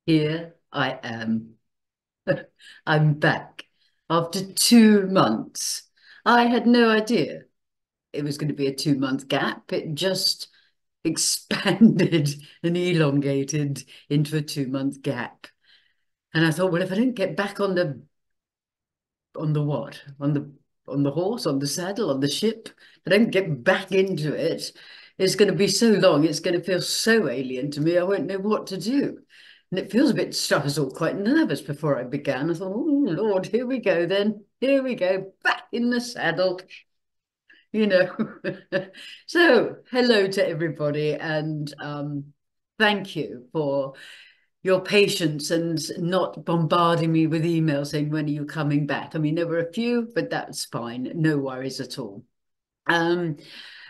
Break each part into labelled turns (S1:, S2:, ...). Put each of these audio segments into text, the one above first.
S1: Here I am. I'm back after 2 months. I had no idea it was going to be a 2 month gap. It just expanded and elongated into a 2 month gap. And I thought, well, if I don't get back on the what? On the horse, on the saddle, on the ship, if I don't get back into it, it's going to be so long, it's going to feel so alien to me, I won't know what to do. And it feels a bit, I was all quite nervous before I began. I thought, oh Lord, here we go then. Here we go, back in the saddle, you know. So, hello to everybody, and thank you for your patience and not bombarding me with emails saying, when are you coming back? I mean, there were a few, but that's fine. No worries at all. Um,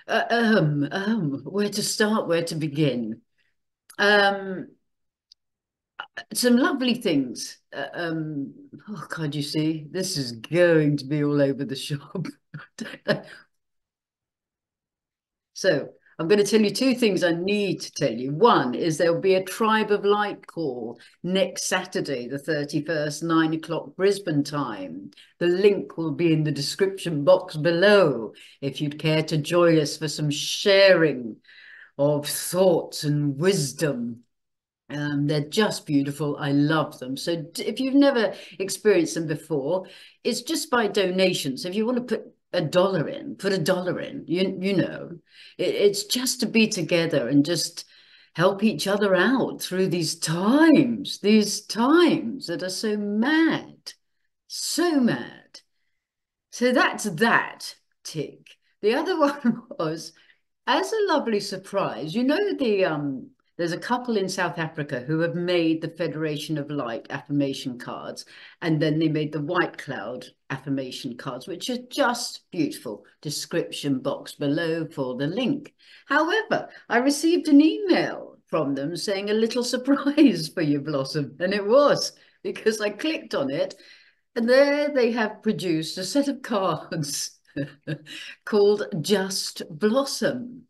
S1: where to start, where to begin? Um, some lovely things. Oh God, you see, this is going to be all over the shop. So I'm going to tell you two things I need to tell you. One is there'll be a Tribe of Light call next Saturday, the 31st, 9 o'clock Brisbane time. The link will be in the description box below if you'd care to join us for some sharing of thoughts and wisdom. They're just beautiful. I love them. So if you've never experienced them before, it's just by donation. So if you want to put $1 in, put $1 in. You know, it's just to be together and just help each other out through these times that are so mad, so mad. So that's that tick. The other one was, as a lovely surprise, you know, there's a couple in South Africa who have made the Federation of Light affirmation cards, and then they made the White Cloud affirmation cards, which are just beautiful. Description box below for the link. However, I received an email from them saying a little surprise for you, Blossom, and it was because I clicked on it, and there they have produced a set of cards called Just Blossom.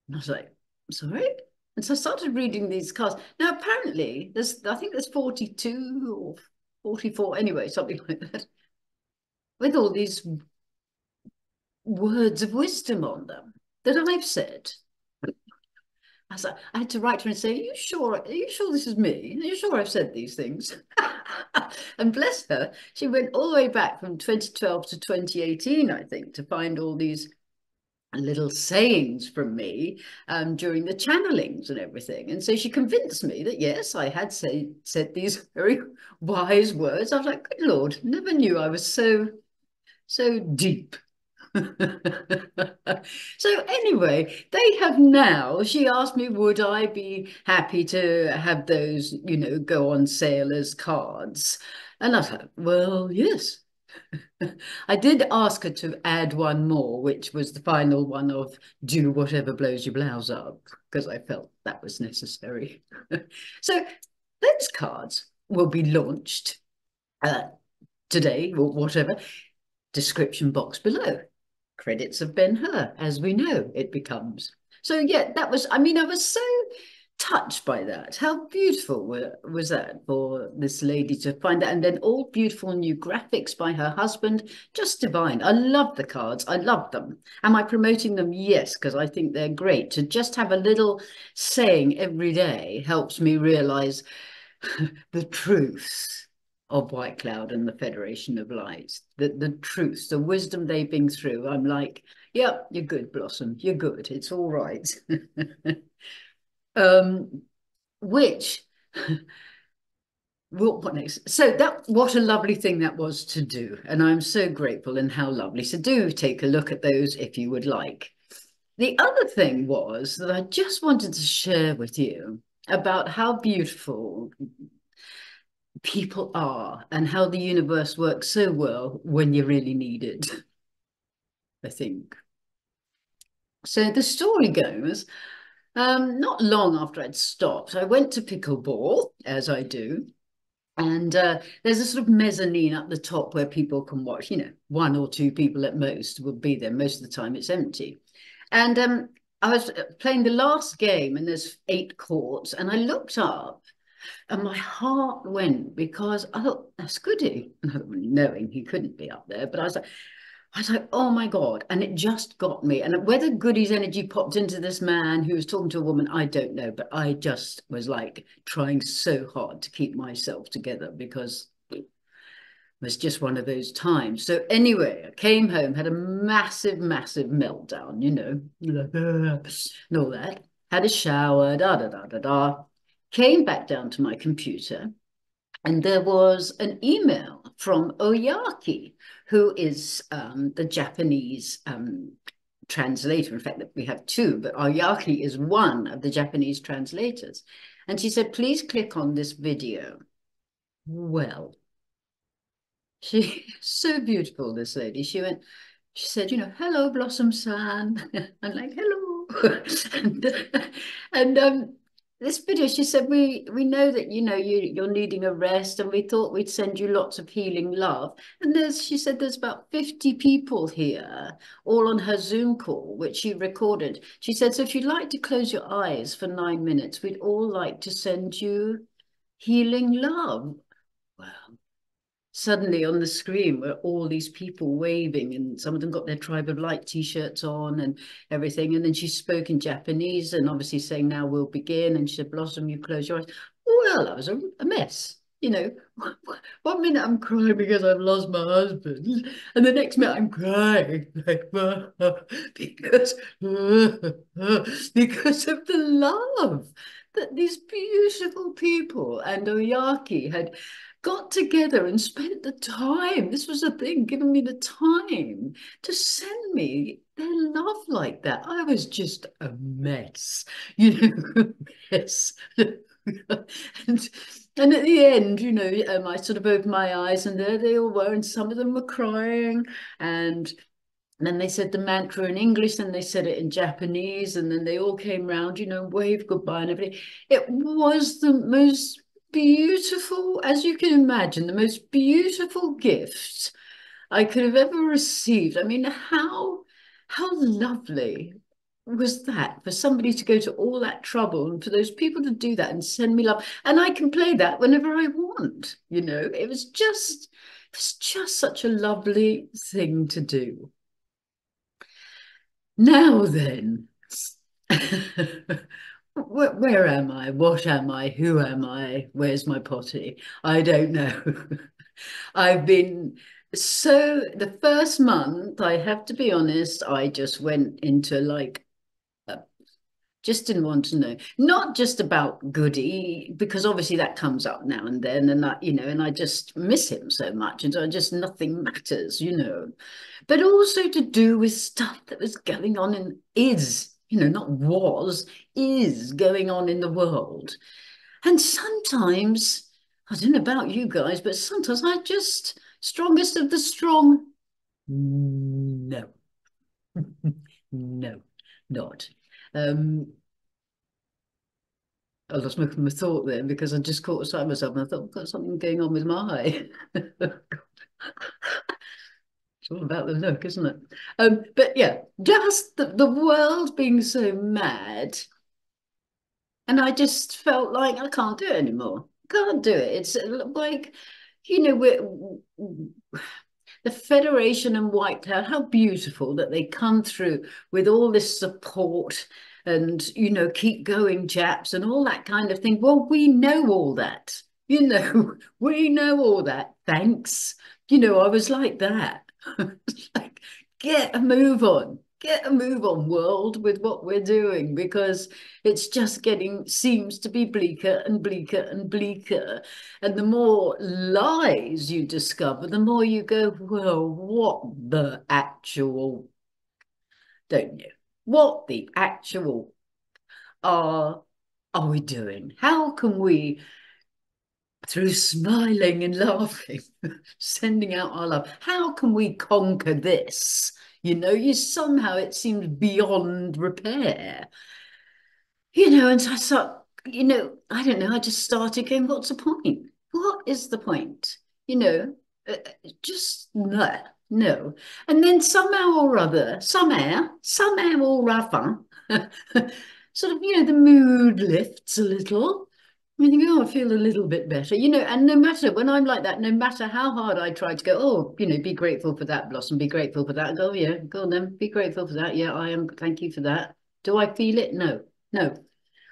S1: And I was like, sorry? And so I started reading these cards. Now, apparently, I think there's 42 or 44, anyway, something like that, with all these words of wisdom on them that I've said. I had to write to her and say, are you sure? Are you sure this is me? Are you sure I've said these things? And bless her, she went all the way back from 2012 to 2018, I think, to find all these little sayings from me during the channelings and everything. And so she convinced me that, yes, I had said these very wise words. I was like, good Lord, never knew I was so deep. So anyway, they have now, she asked me, would I be happy to have those, you know, go on sale as cards? And I thought, well, yes. I did ask her to add one more, which was the final one of do whatever blows your blouse up, because I felt that was necessary. So those cards will be launched uh, today or whatever. Description box below. Credits of Ben Hur, as we know it becomes. So yeah, that was, I mean, I was so touched by that. How beautiful was that for this lady to find that? And then all beautiful new graphics by her husband. Just divine. I love the cards. I love them. Am I promoting them? Yes, because I think they're great. To just have a little saying every day helps me realize the truths of White Cloud and the Federation of Light, the truths, the wisdom they bring through. I'm like, yep, you're good, Blossom. You're good. It's all right. um, which what next? So that, what a lovely thing that was to do, and I'm so grateful, and how lovely. So do take a look at those if you would like. The other thing was that I just wanted to share with you about how beautiful people are and how the universe works so well when you really need it, I think. So the story goes, not long after I'd stopped, I went to pickleball, as I do. And there's a sort of mezzanine up the top where people can watch, you know, one or two people at most will be there. Most of the time it's empty. And I was playing the last game, and there's 8 courts, and I looked up, and my heart went because I thought that's Goody, knowing he couldn't be up there. But I was like, oh my God. And it just got me. And whether Goody's energy popped into this man who was talking to a woman, I don't know. But I just was like trying so hard to keep myself together because it was just one of those times. So anyway, I came home, had a massive, massive meltdown, and all that. Had a shower, da da da da da. Came back down to my computer, and there was an email from Oyaki, who is the Japanese translator. In fact, we have 2, but Oyaki is one of the Japanese translators. And she said, please click on this video. Well, she's so beautiful, this lady. She said, hello, Blossom-san. I'm like, hello. and this video, she said, we know that, you're needing a rest, and we thought we'd send you lots of healing love. And she said, there's about 50 people here, all on her Zoom call, which she recorded. She said, so if you'd like to close your eyes for 9 minutes, we'd all like to send you healing love. Wow. Suddenly on the screen were all these people waving, and some of them got their Tribe of Light t-shirts on and everything. And then she spoke in Japanese, and obviously saying, now we'll begin. And she said, Blossom, you close your eyes. Well, that was a mess. One minute I'm crying because I've lost my husband, and the next minute I'm crying like, because of the love that these beautiful people and Oyaki had got together and spent the time. This was the thing, giving me the time to send me their love like that. I was just a mess, yes. And at the end, I sort of opened my eyes, and there they all were, and some of them were crying, and then they said the mantra in English, and they said it in Japanese, and then they all came round, waved goodbye and everything. It was the most beautiful, as you can imagine, the most beautiful gift I could have ever received. I mean, how lovely was that for somebody to go to all that trouble and for those people to do that and send me love, and I can play that whenever I want. It was just such a lovely thing to do. Now then, where am I? What am I? Who am I? Where's my potty? I don't know. I've been the first month, I have to be honest, I just went into like, just didn't want to know, not just about Goody, because obviously that comes up now and then, and and I just miss him so much, and so nothing matters, but also to do with stuff that was going on and is, not was, is going on in the world. And sometimes, I don't know about you guys, but sometimes I just, strongest of the strong, no, no, not. I lost my thought then because I just caught sight of myself, and I thought, I've got something going on with my eye. It's all about the look, isn't it? But yeah, just the world being so mad. And I just felt like I can't do it anymore. Can't do it. It's like, the Federation and White Cloud, how beautiful that they come through with all this support and, keep going, chaps, and all that kind of thing. Well, we know all that. We know all that. Thanks. I was like that. Like, get a move on. Get a move on, world, with what we're doing, because it's just seems to be bleaker and bleaker and bleaker. And the more lies you discover, the more you go, well, what the actual, don't you? What the actual are we doing? How can we, through smiling and laughing, sending out our love, how can we conquer this? Somehow it seems beyond repair. And so I thought, I don't know, I just started going, what's the point? What is the point? Just no. And then somehow or other, or other, sort of, the mood lifts a little. You think, oh, I feel a little bit better, and no matter when I'm like that, no matter how hard I try to go, oh, be grateful for that, Blossom, be grateful for that. Go, yeah, go on then, be grateful for that. Yeah, I am. Thank you for that. Do I feel it? No, no.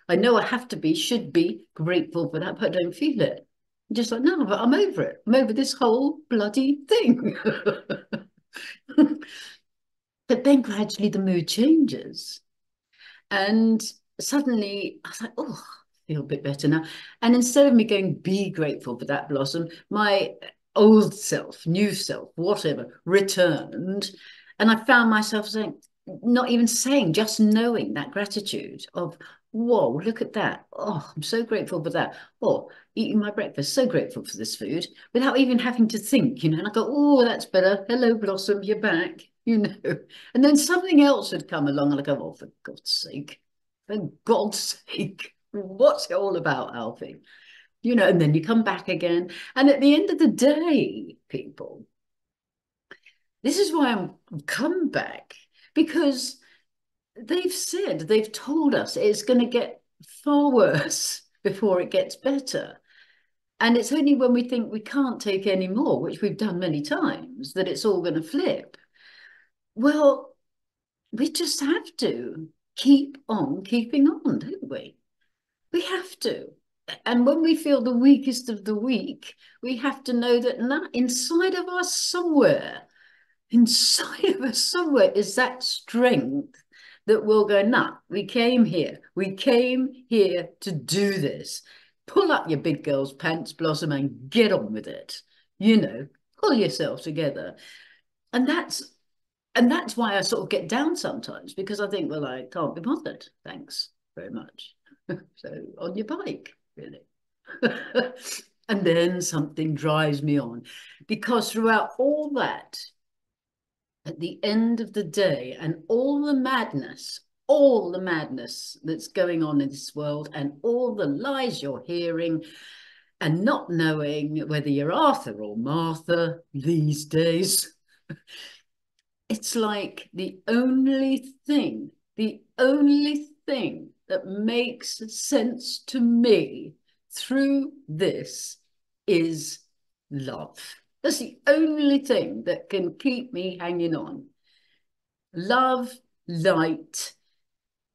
S1: I know I have to be, should be grateful for that, but I don't feel it. I'm just like, no, but I'm over it. I'm over this whole bloody thing. But then gradually the mood changes. And suddenly I was like, oh, I feel a bit better now. And instead of me going, be grateful for that, Blossom, my old self, new self, whatever, returned. And I found myself saying, not even saying, just knowing that gratitude of, whoa, look at that. Oh, I'm so grateful for that. Oh, eating my breakfast, so grateful for this food without even having to think, and I go, oh, that's better. Hello, Blossom, you're back, And then something else would come along and I go, oh, for God's sake, for God's sake, what's it all about, Alfie? And then you come back again. And at the end of the day, people, this is why I'm come back, because they've told us it's going to get far worse before it gets better. And it's only when we think we can't take any more, which we've done many times, that it's all going to flip. Well, we just have to keep on keeping on, don't we? We have to. And when we feel the weakest of the weak, we have to know that inside of us somewhere is that strength that will go, we came here to do this. Pull up your big girl's pants, Blossom, and get on with it. Pull yourself together. And that's why I sort of get down sometimes, because I think, well, I can't be bothered. Thanks very much. So on your bike, really. And then something drives me on, because throughout all that, at the end of the day, and all the madness that's going on in this world, and all the lies you're hearing and not knowing whether you're Arthur or Martha these days, it's like the only thing that makes sense to me through this is love. That's the only thing that can keep me hanging on. Love, light,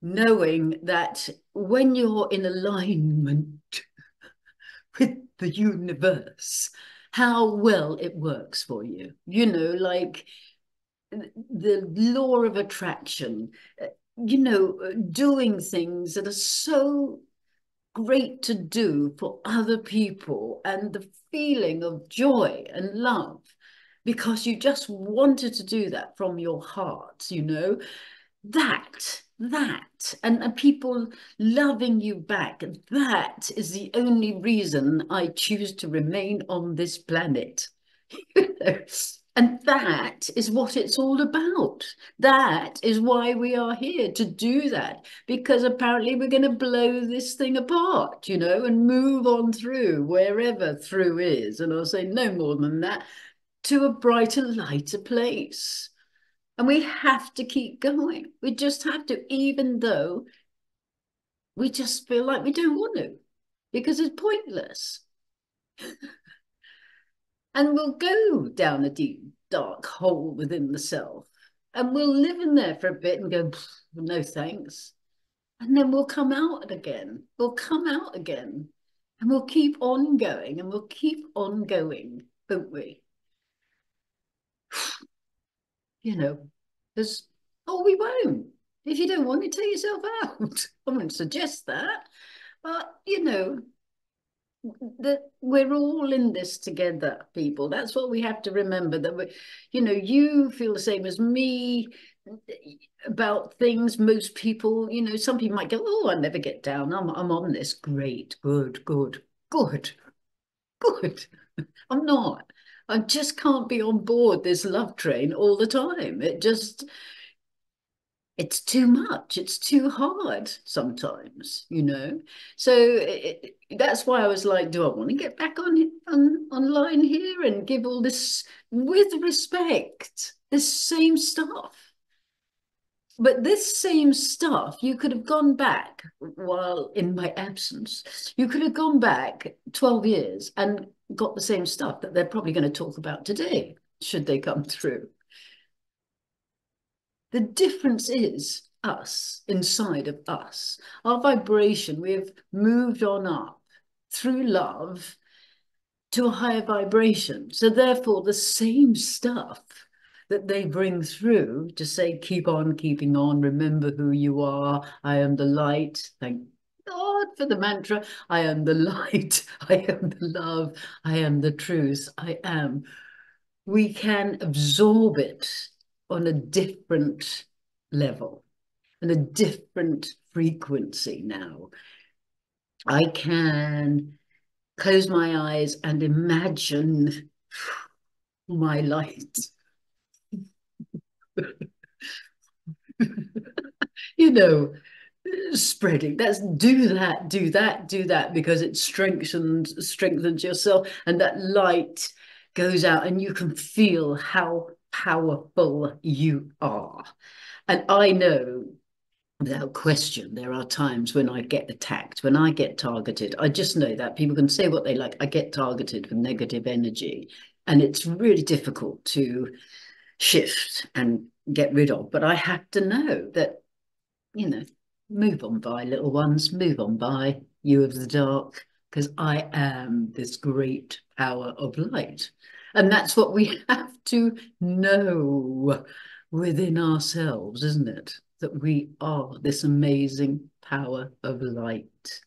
S1: knowing that when you're in alignment with the universe, how well it works for you. Like the law of attraction, doing things that are so great to do for other people, and the feeling of joy and love because you just wanted to do that from your heart, that and people loving you back, that is the only reason I choose to remain on this planet. And that is what it's all about. That is why we are here, to do that, because apparently we're going to blow this thing apart, and move on through wherever through is. And I'll say no more than that, to a brighter, lighter place. And we have to keep going. We just have to, even though we just feel like we don't want to, because it's pointless. And we'll go down a deep, dark hole within the self, and we'll live in there for a bit and go, no thanks. And then we'll come out again. And we'll keep on going, and we'll keep on going, won't we? There's, we won't. If you don't want to, take yourself out. I wouldn't suggest that. But, that we're all in this together, people. That's what we have to remember, that you feel the same as me about things. Most people, some people might go, oh, I never get down, I'm on this. Great, good. I'm not. I just can't be on board this love train all the time. It's too much. It's too hard sometimes, So that's why I was like, do I want to get back online here and give all this with respect, this same stuff? But this same stuff, you could have gone back while in my absence, you could have gone back 12 years and got the same stuff that they're probably going to talk about today, should they come through. The difference is us, inside of us. Our vibration, we have moved on up through love to a higher vibration. So therefore, the same stuff that they bring through to say, keep on keeping on, remember who you are, I am the light. Thank God for the mantra. I am the light, I am the love, I am the truth, I am. We can absorb it on a different level, on a different frequency now. I can close my eyes and imagine my light. You know, spreading. That's do that, do that, do that, because it strengthens yourself, and that light goes out and you can feel how powerful you are. And I know without question, there are times when I get attacked, when I get targeted. I just know that people can say what they like. I get targeted with negative energy, and it's really difficult to shift and get rid of. But I have to know that, you know, move on by, little ones, move on by, you of the dark, because I am this great power of light. And that's what we have to know within ourselves, isn't it? That we are this amazing power of light.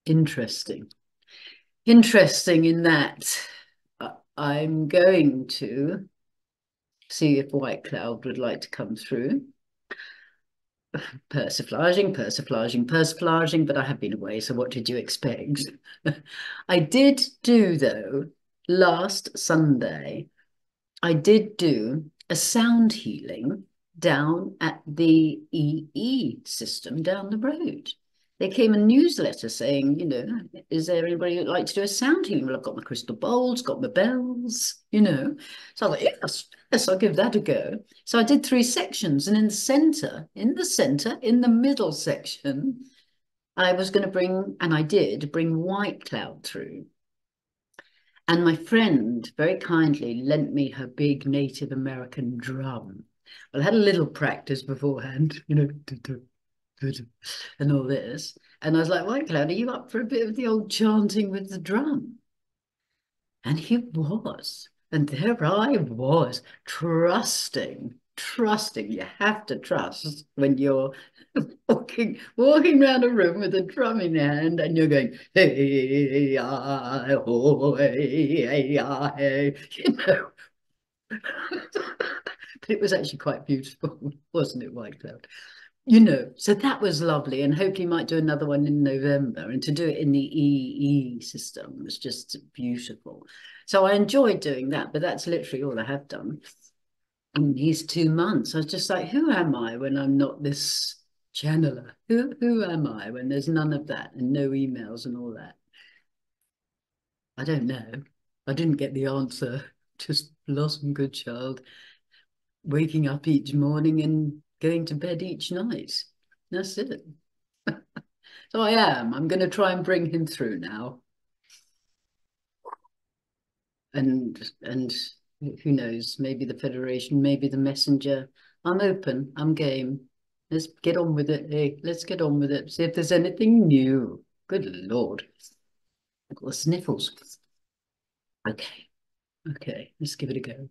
S1: Interesting. Interesting in that I'm going to see if White Cloud would like to come through. Persiflaging, but I have been away, so what did you expect? I did do, though, last Sunday, I did do a sound healing down at the EE system down the road. There came a newsletter saying, you know, is there anybody who'd like to do a sound healing? Well, I've got my crystal bowls, got my bells, you know. So I thought, yes, I'll give that a go. So I did 3 sections, and in the center, in the middle section, I was going to bring, and I did bring White Cloud through. And my friend very kindly lent me her big Native American drum. Well, I had a little practice beforehand, you know, and all this. And I was like, White Cloud, are you up for a bit of the old chanting with the drum? And he was. And there I was, trusting. You have to trust when you're walking around a room with a drum in your hand and you're going, hey, I, oh, hey, I, hey, you know. But it was actually quite beautiful, wasn't it, White Cloud? You know, so that was lovely, and hopefully might do another one in November, and to do it in the EE system was just beautiful. So I enjoyed doing that, but that's literally all I have done in these 2 months. I was just like, who am I when I'm not this channeler? Who am I when there's none of that and no emails and all that? I don't know. I didn't get the answer. Just blossom, good child, waking up each morning and going to bed each night. That's it. So I am. I'm going to try and bring him through now. And who knows, maybe the Federation, maybe the messenger. I'm open. I'm game. Let's get on with it. Hey, let's get on with it. See if there's anything new. Good Lord. I've got the sniffles. Okay. Okay. Let's give it a go.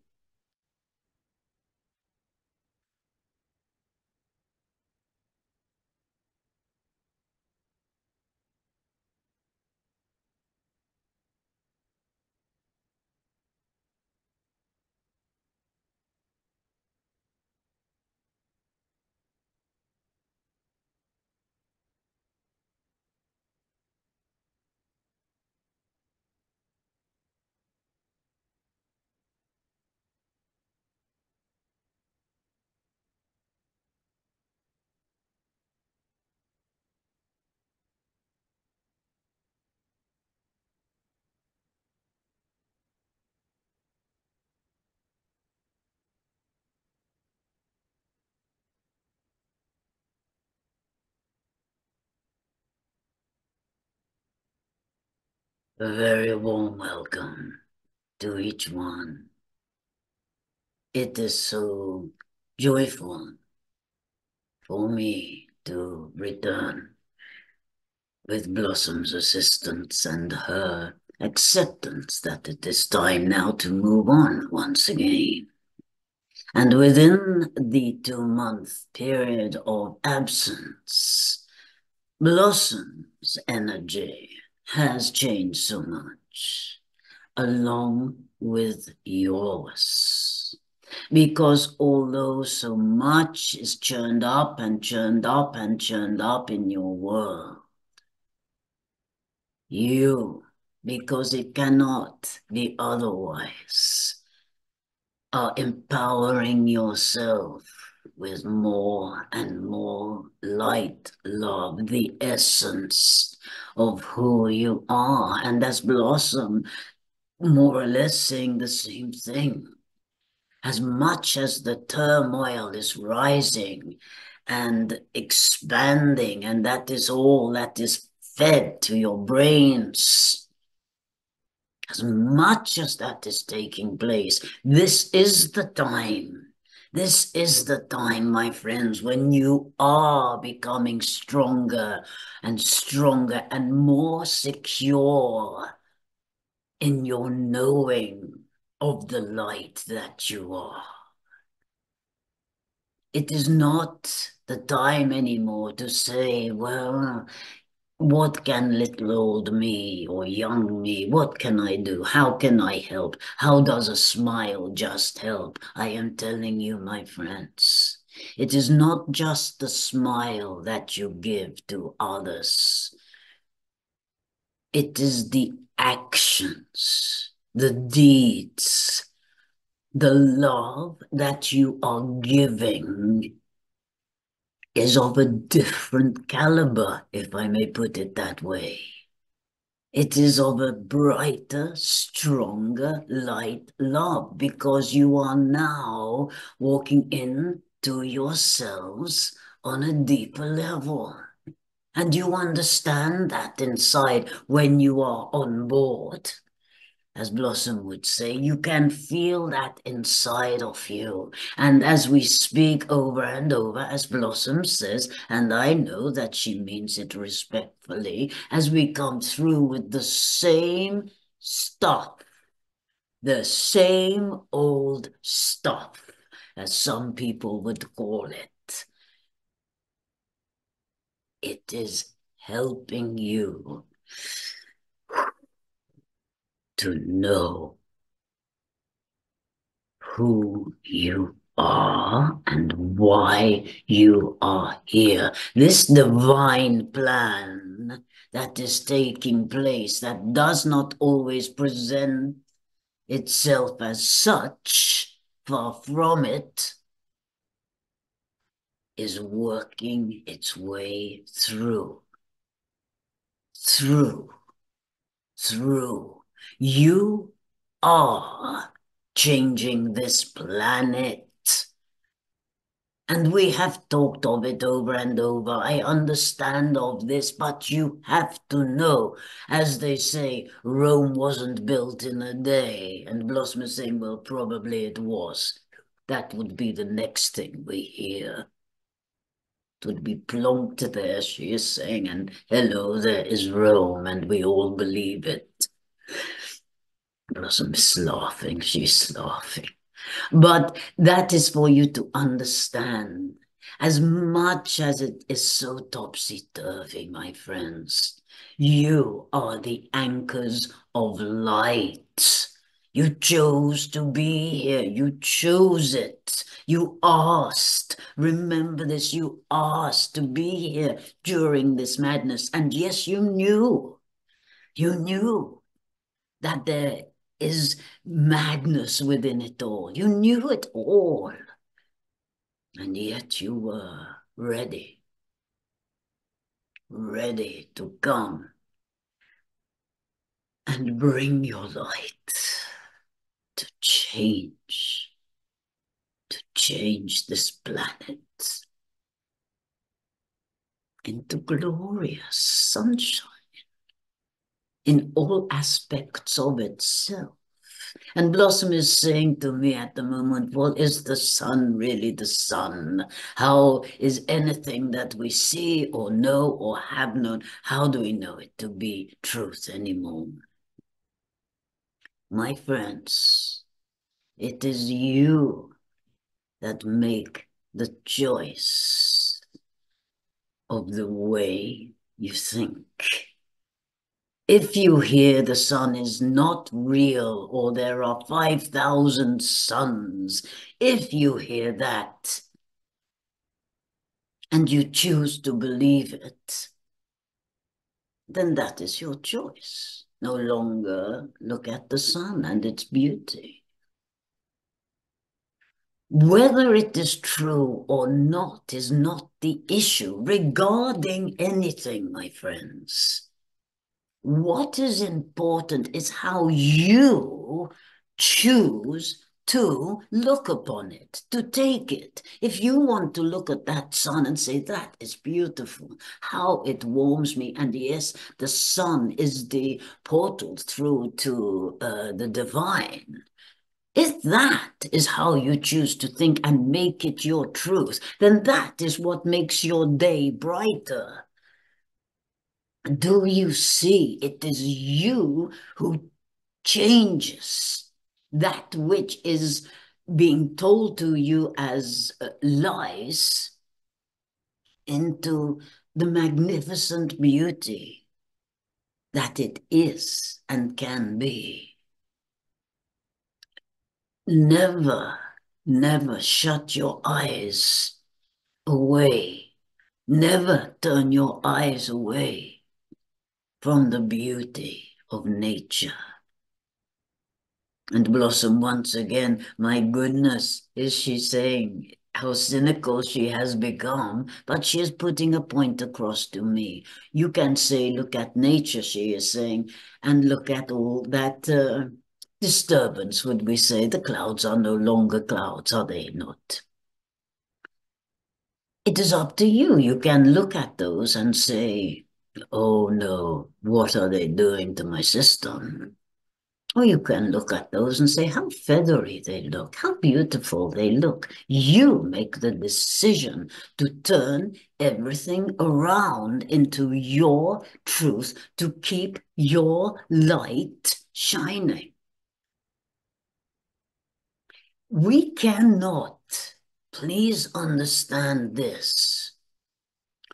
S1: A very warm welcome to each one. It is so joyful for me to return with Blossom's assistance and her acceptance that it is time now to move on once again. And within the 2-month period of absence, Blossom's energy has changed so much, along with yours. Because although so much is churned up and churned up and churned up in your world, you, because it cannot be otherwise, are empowering yourself with more and more light, love, the essence of who you are. And that's Blossom more or less saying the same thing. As much as the turmoil is rising and expanding, and that is all that is fed to your brains, as much as that is taking place, this is the time. This is the time, my friends, when you are becoming stronger and stronger and more secure in your knowing of the light that you are. It is not the time anymore to say, well, what can little old me or young me, what can I do? How can I help? How does a smile just help? I am telling you, my friends, it is not just the smile that you give to others. It is the actions, the deeds, the love that you are giving is of a different caliber, if I may put it that way. It is of a brighter, stronger, light love, because you are now walking into yourselves on a deeper level. And you understand that inside when you are on board. As Blossom would say, you can feel that inside of you. And as we speak over and over, as Blossom says, and I know that she means it respectfully, as we come through with the same stuff, the same old stuff, as some people would call it, it is helping you to know who you are and why you are here. This divine plan that is taking place, that does not always present itself as such, far from it, is working its way through. You are changing this planet. And we have talked of it over and over. I understand of this, but you have to know, as they say, Rome wasn't built in a day. And Blossom is saying, well, probably it was. That would be the next thing we hear. It would be plonked there, she is saying, and hello, there is Rome, and we all believe it. Blossom is laughing, she's laughing. But that is for you to understand. As much as it is so topsy-turvy, my friends, you are the anchors of light. You chose to be here. You chose it. You asked. Remember this, you asked to be here during this madness. And yes, you knew that there is madness within it all. You knew it all. And yet you were ready to come and bring your light to change this planet into glorious sunshine. in all aspects of itself. And Blossom is saying to me at the moment, well, is the sun really the sun? How is anything that we see or know or have known, how do we know it to be truth anymore? My friends, it is you that make the choice of the way you think. If you hear the sun is not real or there are 5,000 suns, if you hear that and you choose to believe it, then that is your choice. No longer look at the sun and its beauty. Whether it is true or not is not the issue regarding anything, my friends. What is important is how you choose to look upon it, to take it. If you want to look at that sun and say, that is beautiful, how it warms me. And yes, the sun is the portal through to the divine. If that is how you choose to think and make it your truth, then that is what makes your day brighter. Do you see? It is you who changes that which is being told to you as lies into the magnificent beauty that it is and can be. Never, never shut your eyes away. Never turn your eyes away from the beauty of nature. And Blossom, once again, my goodness, is she saying how cynical she has become, but she is putting a point across to me. You can say, look at nature, she is saying, and look at all that disturbance, would we say. The clouds are no longer clouds, are they not? It is up to you. You can look at those and say, oh no, what are they doing to my system? Or you can look at those and say how feathery they look, how beautiful they look. You make the decision to turn everything around into your truth, to keep your light shining. We cannot, please understand this,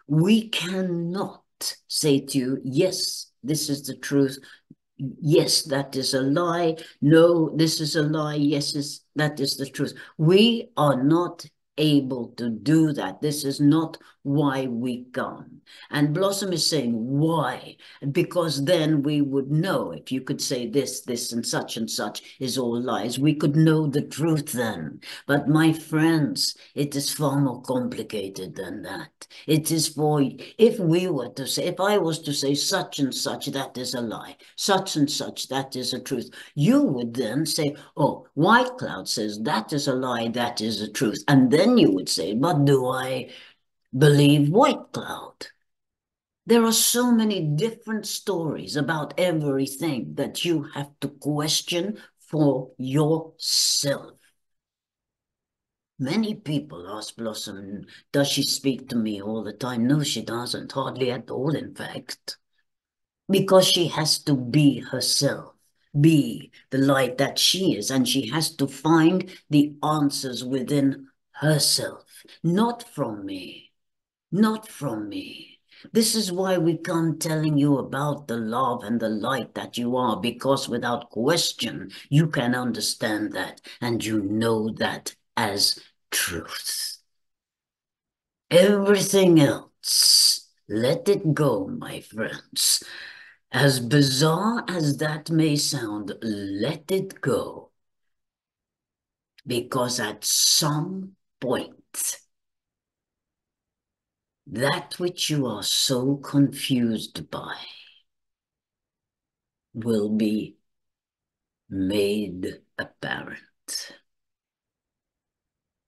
S1: we cannot say to you, yes, this is the truth. Yes, that is a lie. No, this is a lie. Yes, that is the truth. We are not able to do that. This is not why we come. And Blossom is saying, why? Because then we would know. If you could say this, and such is all lies, we could know the truth then. But my friends, it is far more complicated than that. It is for, if we were to say, if I was to say such and such, that is a lie, such and such, that is a truth, you would then say, oh, White Cloud says that is a lie, that is a truth. And then you would say, but do I believe White Cloud? There are so many different stories about everything that you have to question for yourself. Many people ask Blossom, does she speak to me all the time? No, she doesn't, hardly at all, in fact. Because she has to be herself, be the light that she is, and she has to find the answers within herself, not from me, not from me. This is why we come telling you about the love and the light that you are, because without question, you can understand that and you know that as truth. Everything else, let it go, my friends. As bizarre as that may sound, let it go. Because at some point, that which you are so confused by will be made apparent.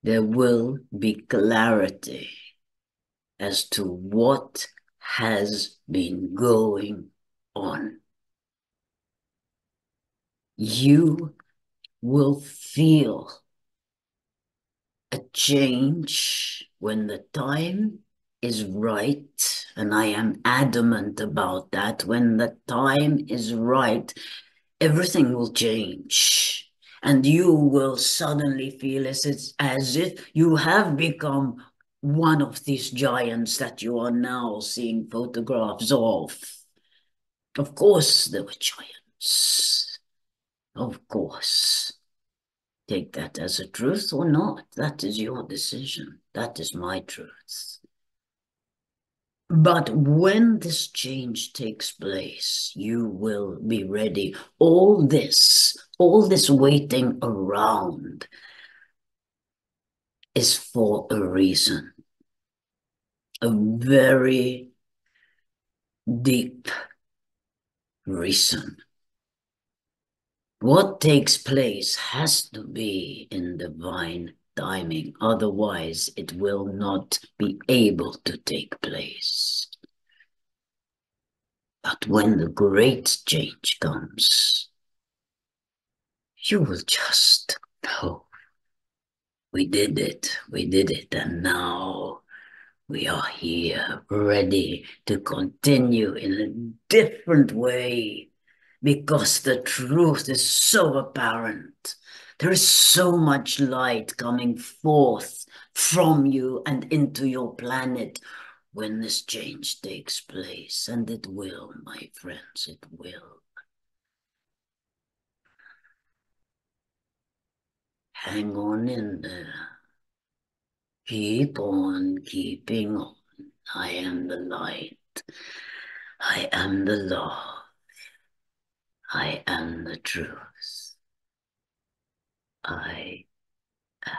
S1: There will be clarity as to what has been going on. you will feel a change when the time is right. And I am adamant about that. When the time is right, everything will change. And you will suddenly feel as if you have become one of these giants that you are now seeing photographs of. Of course, there were giants. Of course. Take that as a truth or not. That is your decision. That is my truth. But when this change takes place, you will be ready. All this waiting around is for a reason. A very deep reason. What takes place has to be in divine timing, otherwise it will not be able to take place. But when the great change comes, you will just know, we did it, and now we are here, ready to continue in a different way, because the truth is so apparent. There is so much light coming forth from you and into your planet when this change takes place. And it will, my friends, it will. Hang on in there. Keep on keeping on. I am the light. I am the love. I am the truth. I am.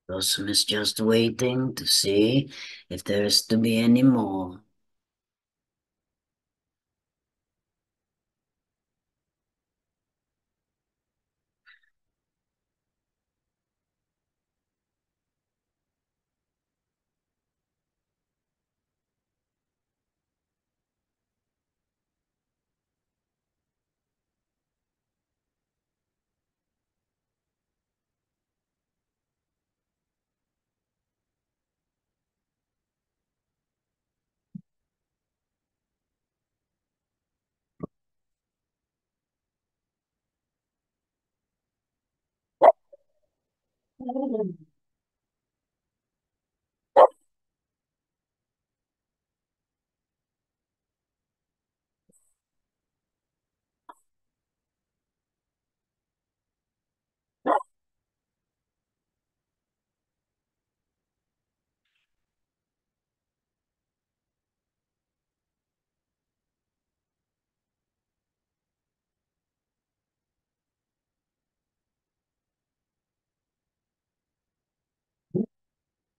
S1: Blossom is just waiting to see if there is to be any more.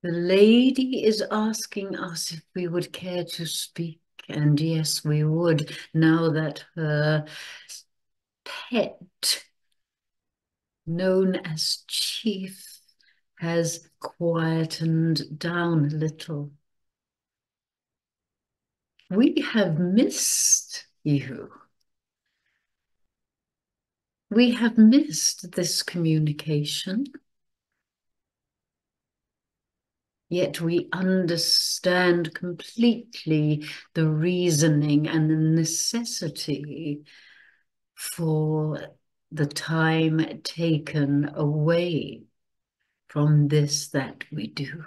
S1: The lady is asking us if we would care to speak, and yes, we would, now that her pet, known as Chief, has quietened down a little. We have missed you. We have missed this communication. Yet we understand completely the reasoning and the necessity for the time taken away from this that we do.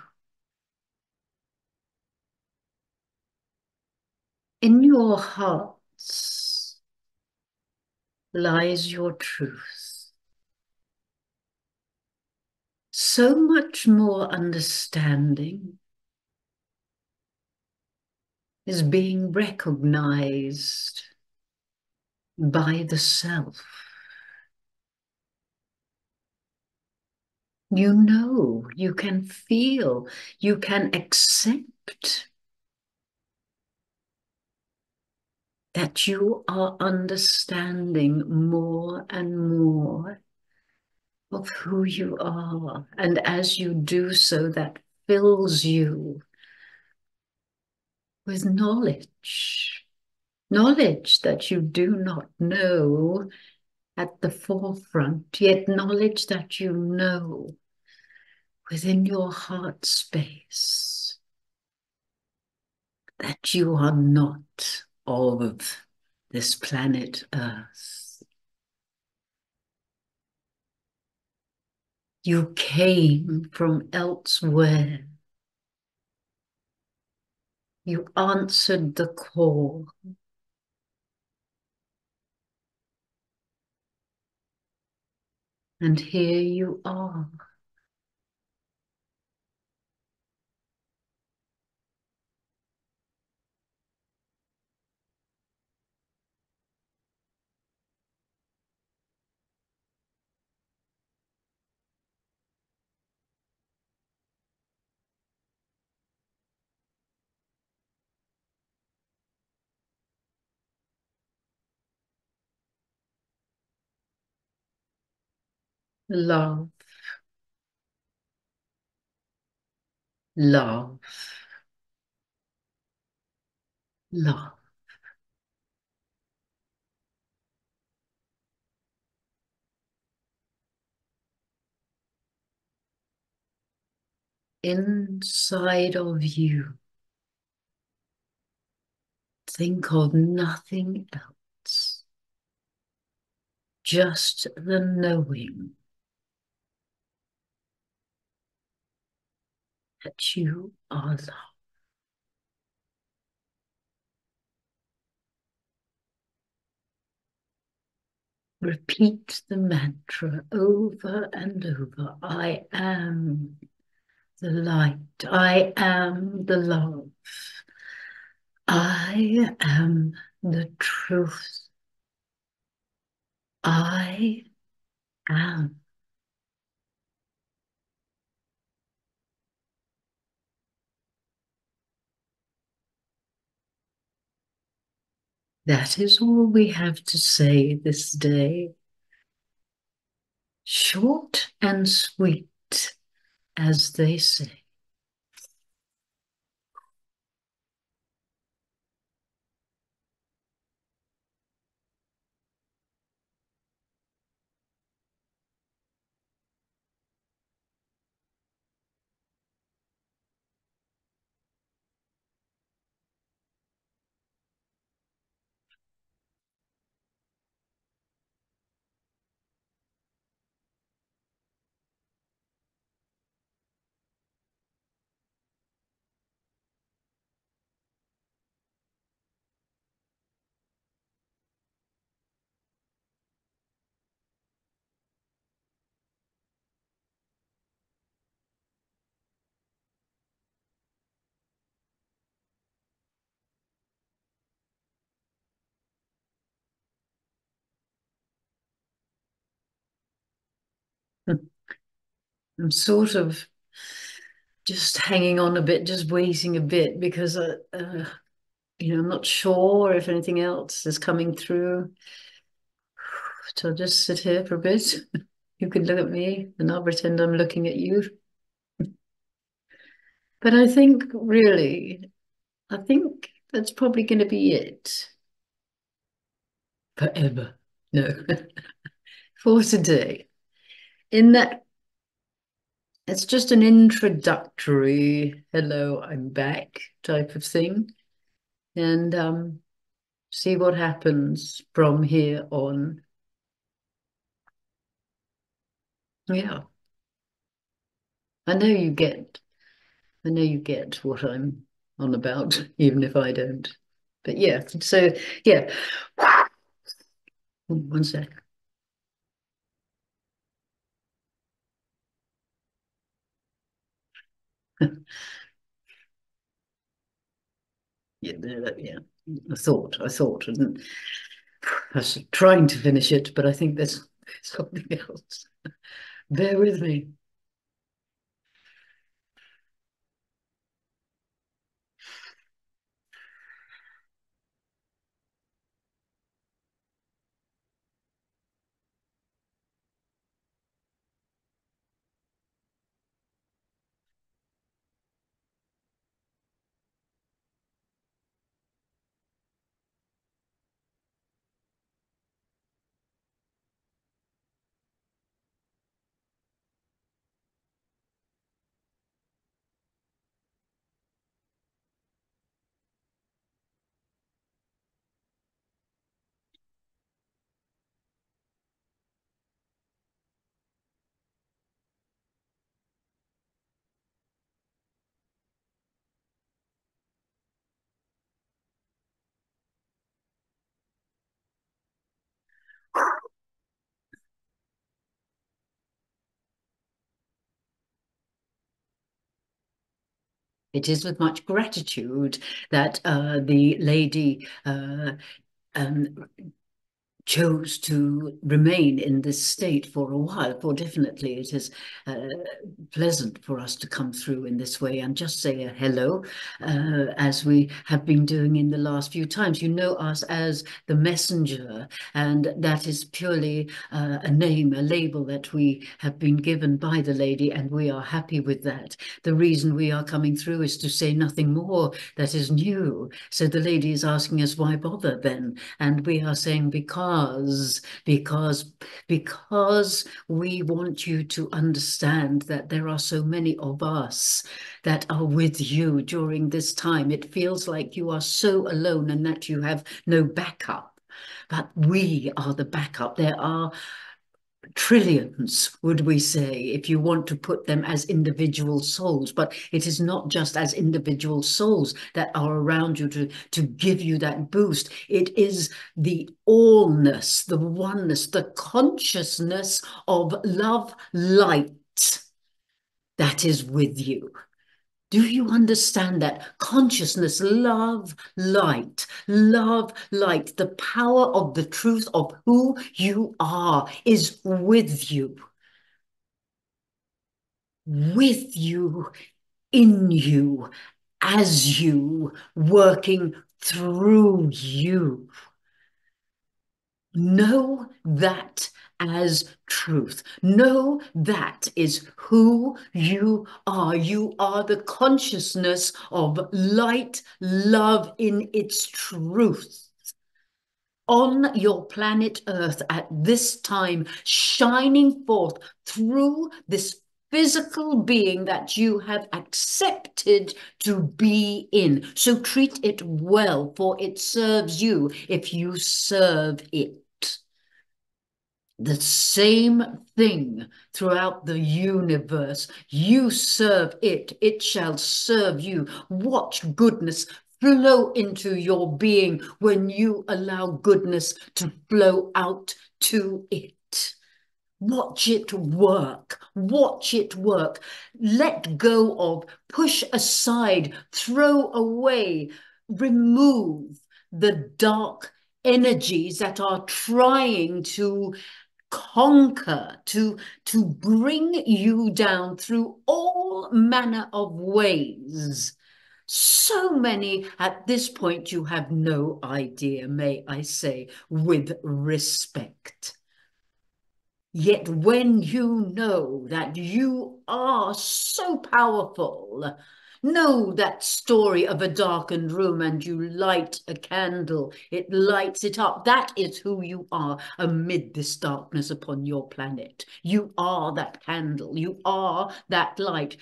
S1: In your hearts lies your truth. So much more understanding is being recognized by the self. You know, you can feel, you can accept accept that you are understanding more and more of who you are. And as you do so, that fills you with knowledge. Knowledge that you do not know at the forefront, yet knowledge that you know within your heart space, that you are not of this planet Earth. You came from elsewhere. You answered the call. And here you are. Love, love, love. Inside of you, think of nothing else, just the knowing that you are love. Repeat the mantra over and over. I am the light. I am the love. I am the truth. I am. That is all we have to say this day. Short and sweet, as they say. I'm sort of just hanging on a bit, just waiting a bit because I'm not sure if anything else is coming through. So I'll just sit here for a bit. You can look at me and I'll pretend I'm looking at you. But I think that's probably going to be it. Forever. No, for today. In that, it's just an introductory, hello, I'm back type of thing. And see what happens from here on. Yeah, I know you get, I know you get what I'm on about, even if I don't. But yeah, so yeah. One sec. Yeah, yeah. I didn't. I was trying to finish it, but I think there's something else. Bear with me. It is with much gratitude that the lady um, chose to remain in this state for a while, for definitely it is pleasant for us to come through in this way and just say a hello, as we have been doing in the last few times. You know us as the messenger, and that is purely a name, a label that we have been given by the lady, and we are happy with that. The reason we are coming through is to say nothing more that is new. So the lady is asking us, why bother then? And we are saying, because we want you to understand that there are so many of us that are with you during this time. It feels like you are so alone and that you have no backup, but we are the backup. There are trillions, would we say, if you want to put them as individual souls, but it is not just as individual souls that are around you to give you that boost. It is the allness, the oneness, the consciousness of love light that is with you. Do you understand that? Consciousness, love, light, the power of the truth of who you are is with you, in you, as you, working through you. Know that as truth. Know that is who you are. You are the consciousness of light, love in its truth. On your planet Earth at this time, shining forth through this physical being that you have accepted to be in. So treat it well, for it serves you if you serve it. The same thing throughout the universe. You serve it, it shall serve you. Watch goodness flow into your being when you allow goodness to flow out to it. Watch it work. Watch it work. Let go of, push aside, throw away, remove the dark energies that are trying to conquer, to bring you down through all manner of ways. So many at this point you have no idea, may I say, with respect. Yet when you know that you are so powerful, know that story of a darkened room and you light a candle, it lights it up. That is who you are amid this darkness upon your planet. You are that candle. You are that light.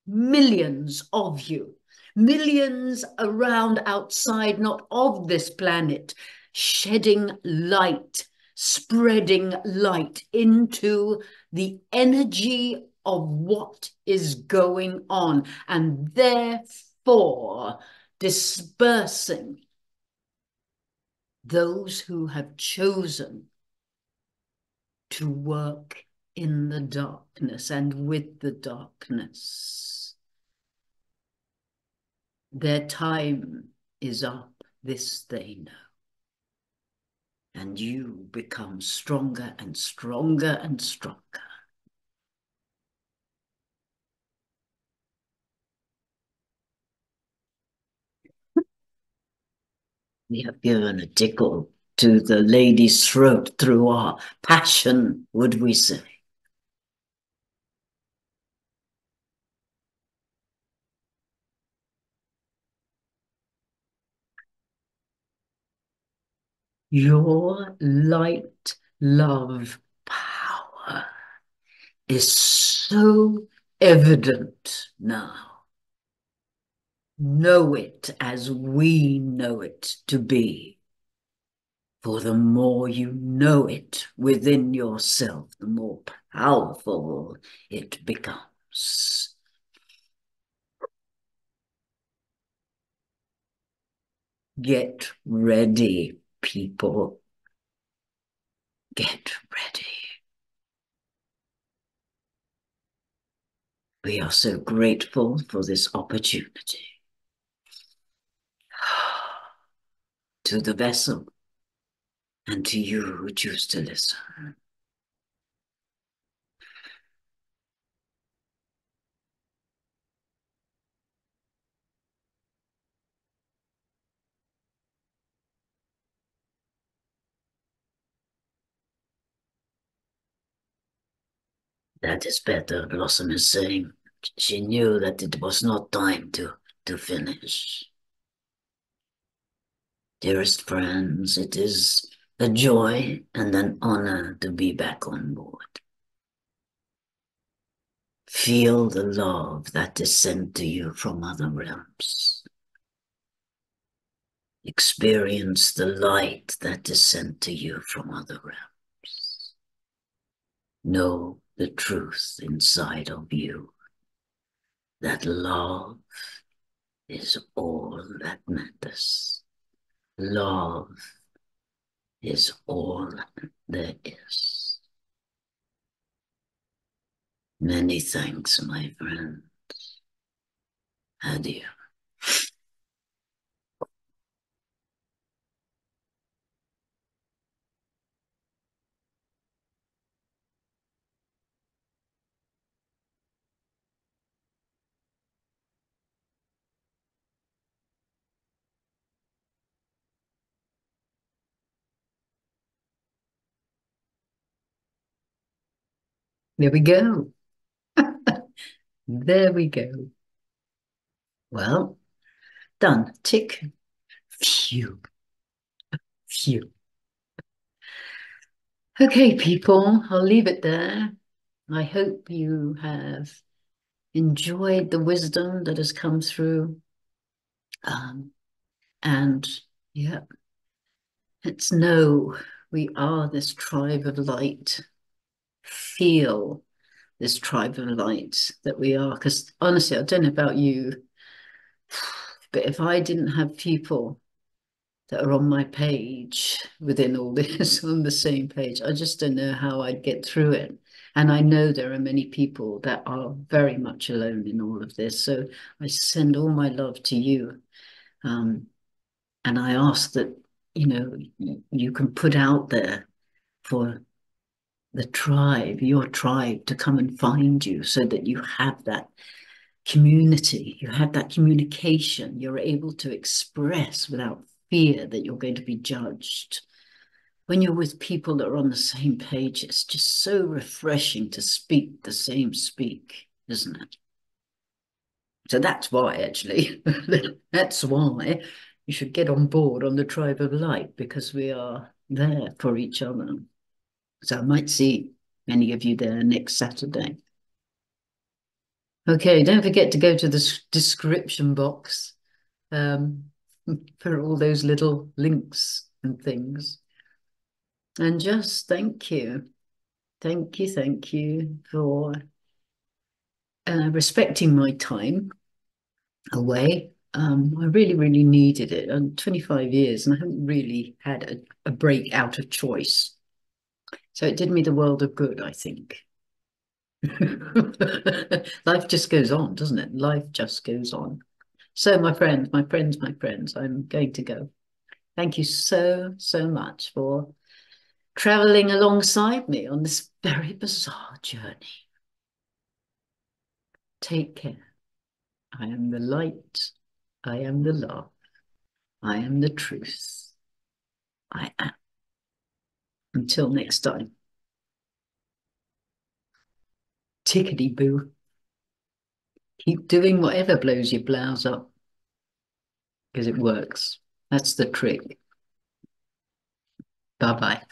S1: Millions of you, millions around outside, not of this planet, shedding light, spreading light into the energy of what is going on, and therefore dispersing those who have chosen to work in the darkness and with the darkness. Their time is up, this they know. And you become stronger and stronger and stronger. We have given a tickle to the lady's throat through our passion, would we say. Your light, love, power is so evident now. Know it as we know it to be. For the more you know it within yourself, the more powerful it becomes. Get ready, people. Get ready. We are so grateful for this opportunity. To the vessel and to you who choose to listen. That is better, Blossom is saying. She knew that it was not time to finish. Dearest friends, it is a joy and an honor to be back on board. Feel the love that is sent to you from other realms. Experience the light that is sent to you from other realms. Know the truth inside of you, that love is all that matters. Love is all there is. Many thanks, my friend. Adieu. There we go. There we go. Well, done. Tick. Phew. Phew. Okay, people, I'll leave it there. I hope you have enjoyed the wisdom that has come through. And yeah, let's know we are this tribe of light. Feel this tribe of light that we are. Because honestly, I don't know about you, but if I didn't have people that are on my page within all this on the same page, I just don't know how I'd get through it. And I know there are many people that are very much alone in all of this. So I send all my love to you. And I ask that, you know, you can put out there for the tribe, your tribe, to come and find you so that you have that community, you have that communication, you're able to express without fear that you're going to be judged. When you're with people that are on the same page, it's just so refreshing to speak the same speak, isn't it? So that's why, actually, that's why you should get on board on the Tribe of Light, because we are there for each other. So I might see many of you there next Saturday. Okay, don't forget to go to the description box for all those little links and things. And just thank you. Thank you for respecting my time away. I really, really needed it. I'm 25 years and I haven't really had a break out of choice. So it did me the world of good, I think. Life just goes on, doesn't it? Life just goes on. So my friends, I'm going to go. Thank you so, so much for traveling alongside me on this very bizarre journey. Take care. I am the light. I am the love. I am the truth. I am. Until next time. Tickety boo. Keep doing whatever blows your blouse up, because it works. That's the trick. Bye-bye.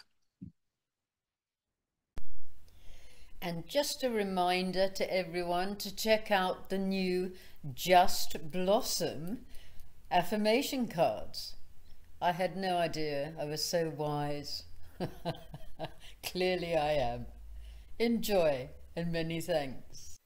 S1: And just a reminder to everyone to check out the new Just Blossom affirmation cards. I had no idea I was so wise. Clearly I am. Enjoy, and many thanks.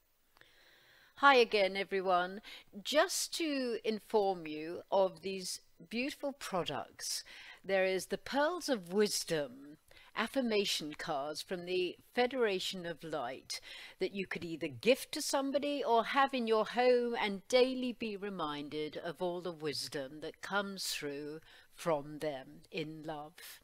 S1: Hi again, everyone. Just to inform you of these beautiful products, there is the Pearls of Wisdom
S2: affirmation cards from the Federation of Light that you could either gift to somebody or have in your home and daily be reminded of all the wisdom that comes through from them in love.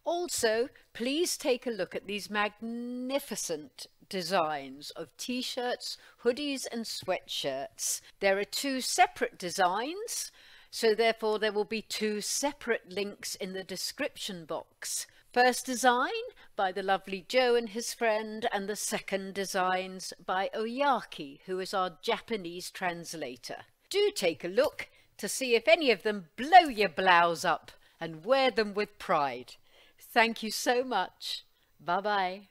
S2: Also, please take a look at these magnificent designs of t-shirts, hoodies and sweatshirts. There are 2 separate designs, so therefore there will be 2 separate links in the description box. First design by the lovely Joe and his friend, and the second designs by Oyaki, who is our Japanese translator. Do take a look to see if any of them blow your blouse up, and wear them with pride. Thank you so much. Bye-bye.